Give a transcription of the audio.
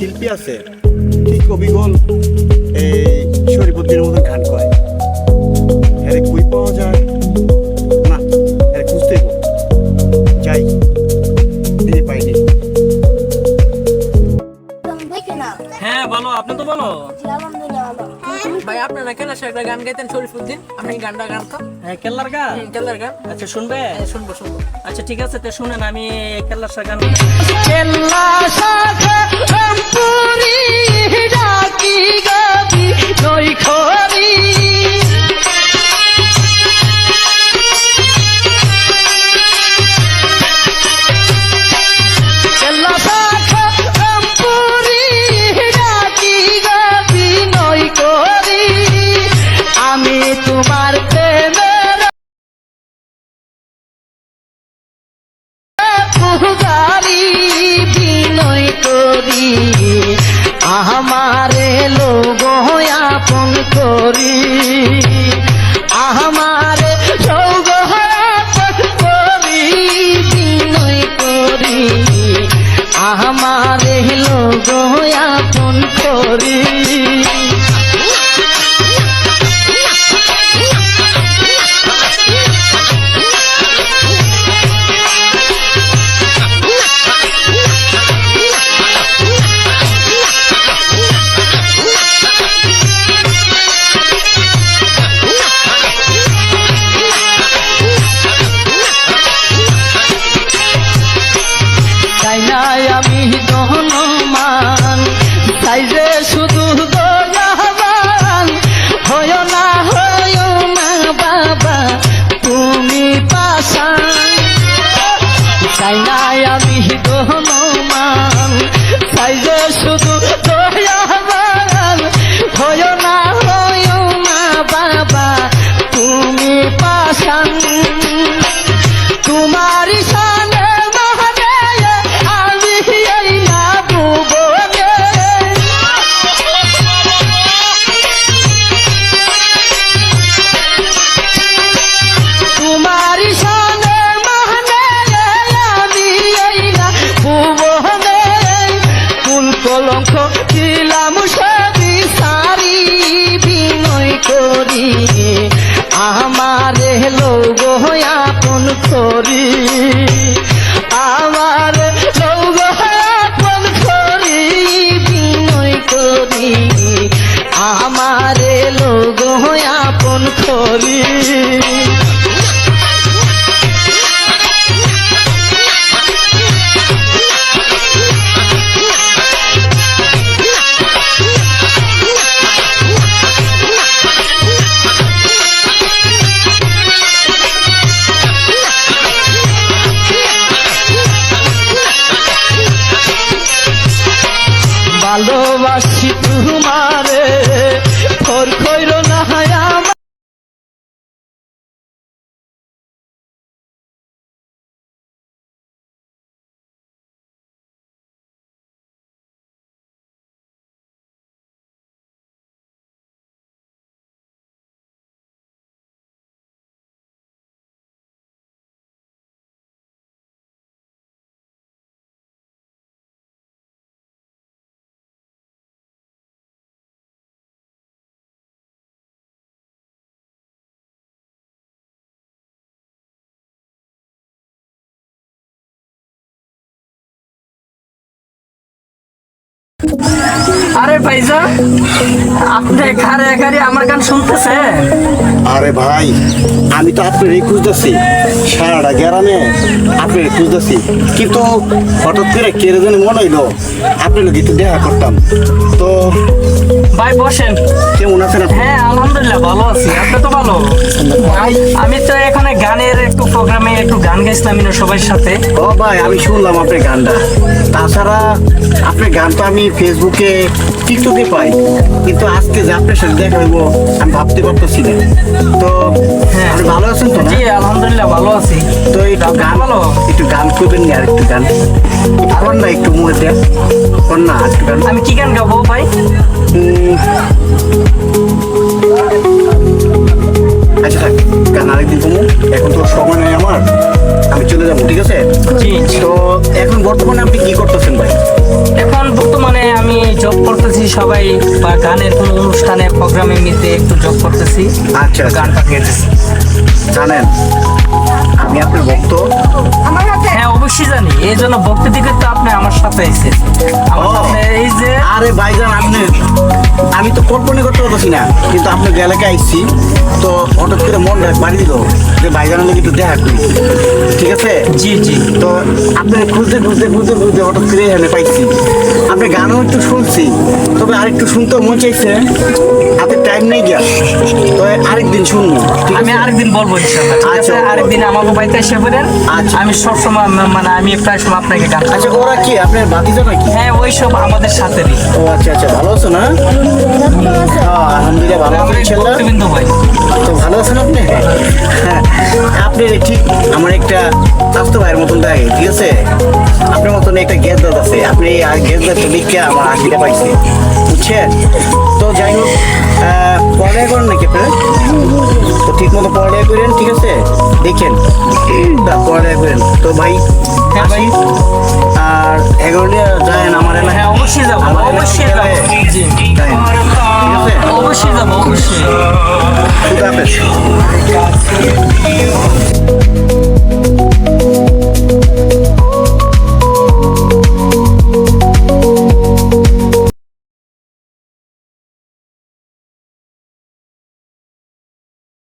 শিল্পী আছে ঠিক কবিগল এই শরীফুদ্দিনের মতন গান করে, আরে কই পাওয়া যায় না, আরে খুঁজতে যাই, দিয়ে পাইনি। হ্যাঁ বলো, আপনি তো বলো ভাই আপনারা কেন একটা গান গাইতেন শরীফুদ্দিন, আপনি গানটা গান তো। হ্যাঁ কেল্লার গান, কেল্লার গান। আচ্ছা শুনবে? শুনবো শুনবো। আচ্ছা ঠিক আছে, তে শুনেন, আমি কেল্লার শাহ গান। কেল্লা শাখা রামপুরি ডাকি গাবি নই খরি কেল্লা শাখা রামপুরি ডাকি গাবি নই করি আমি তোমার প্রেমের পুগারি বিনয় করি আমারে লোগ আপন করি আমারে লোগ আপন করি বিনয় করি আমারে লোগ আপন করি তাই নাই আমি ধনমান তাই যে শুধু দয়াবান হয় না বাবা তুমি পাশান তাই নাই আমি ধনমান তাই যে শুধু দয়াবান হয় না বাবা তুমি পাশান তোমারি সানে কলঙ্ক দিলাম সবই সারি বিনয় করি আমারে লোগ আপন করি আমার লোগ আপন করি বিনয় করি আমারে লোগ আপন করি ভালোবাসি তোমারে ফর কইর না আমার আরে ভাইজা, আপনি ঘরে ঘরে আমার গান শুনতেছেন? আরে ভাই, আমি তো আপনারই খুঁজতেছি, সারাটা গ্রামে আপনারই খুঁজতেছি, কিন্তু হঠাৎ করে কেড়ে যেন মনে হইলো আপনার লোক একটু দেখা করতাম। তো ভাই বসেন। কেমন আছেন আপনি? হ্যাঁ আলহামদুলিল্লাহ ভালো আছি, আপনি তো ভালো? ভাই আমি তো এখানে গানের একটু প্রোগ্রামে একটু গান গাইছিলাম সবার সাথে। ও ভাই, আমি শুনলাম আপনার গানটা, তাছাড়া আপনার গান তো আমি ফেসবুকে টিকটকে পাই, কিন্তু আজকে যে আপনার সাথে দেখা হইব আমি ভাবতে পারতেছি না। তো হ্যাঁ আপনি ভালো আছেন তো? জি আলহামদুলিল্লাহ ভালো আছি। তো একটু গান, একটু গান করবেন না? আর একটু গান কর না, একটু মুখে দেখ কর না একটু গান। আমি কি গান গাবো ভাই? আচ্ছা থাক, গান আরেকদিন তুমি, এখন তো সময় নেই আমার, আমি চলে যাবো, ঠিক আছে? জি জি। তো এখন বর্তমানে আপনি কি করতেছেন ভাই? এখন বর্তমানে আমি জব করতেছি, সবাই বা গানের কোনো অনুষ্ঠানে প্রোগ্রামে নিতে একটু জব করতেছি, আচ্ছা গানটা গেতেছি। জানেন আমি আপনার ভক্ত। হ্যাঁ অবশ্যই জানি, এই জন্য ভক্তি দিকে তো আপনি আমার সাথে এসেছেন। আমার ও। সাথে এই যে আরে ভাইজান আপনি, আমি তো কল্পনা করতে পারছি না, কিন্তু আপনার এলাকায় আইছি তো হঠাৎ করে মন বাড়ি দিল যে ভাইজানের লোক একটু দেখা করি, ঠিক আছে? জি জি তো আপনি খুঁজতে খুঁজতে খুঁজতে খুঁজতে হঠাৎ করে এখানে পাইছি। আপনি গানও একটু শুনছি, তবে আরেকটু শুনতেও মন চাইছে, হাতে টাইম নেই গিয়া, তো আরেকদিন শুনবো, ঠিক আমি আছে? আরেকদিন বলবো ইনশাআল্লাহ, ঠিক আছে? আচ্ছা। আরেকদিন আমাকে বাড়িতে এসে বলেন। আচ্ছা। আমি সবসময় মানে আমি প্রায় সময় আপনাকে গান। আচ্ছা ওরা কি আপনার বাতিজা নাকি? হ্যাঁ ওই সব আমাদের সাথেরই। ও আচ্ছা আচ্ছা, ভালো আছো না? হ্যাঁ, আলহামদুলিল্লাহ ভালো আছি ইনশাল্লাহ। ভক্তবৃন্দ ভাই, তো ভালো আছেন আপনি? হ্যাঁ, আপনি ঠিক আমার একটা স্বাস্থ্য ভাইয়ের মতন দেখে, ঠিক আছে? আপনার মতন একটা গেজদাত আছে, আপনি আর গেজদাত লিখে আমার হাসিটা পাইছে, বুঝছেন? তো যাই হোক, পড়ালেখা করেন নাকি আপনার? তো ঠিক মতো পড়ালেখা করেন, ঠিক আছে? দেখেন পড়ালেখা করেন তো ভাই। হ্যাঁ ভাই। আসি। আর এগারোটা যায় আমার এলাকায়। হ্যাঁ অবশ্যই যাবো, আমার অবশ্যই যাবো। এলাকায় জি যায়েন, ঠিক আছে? অবশ্যই যাবো, অবশ্যই। খুদা হাফেজ।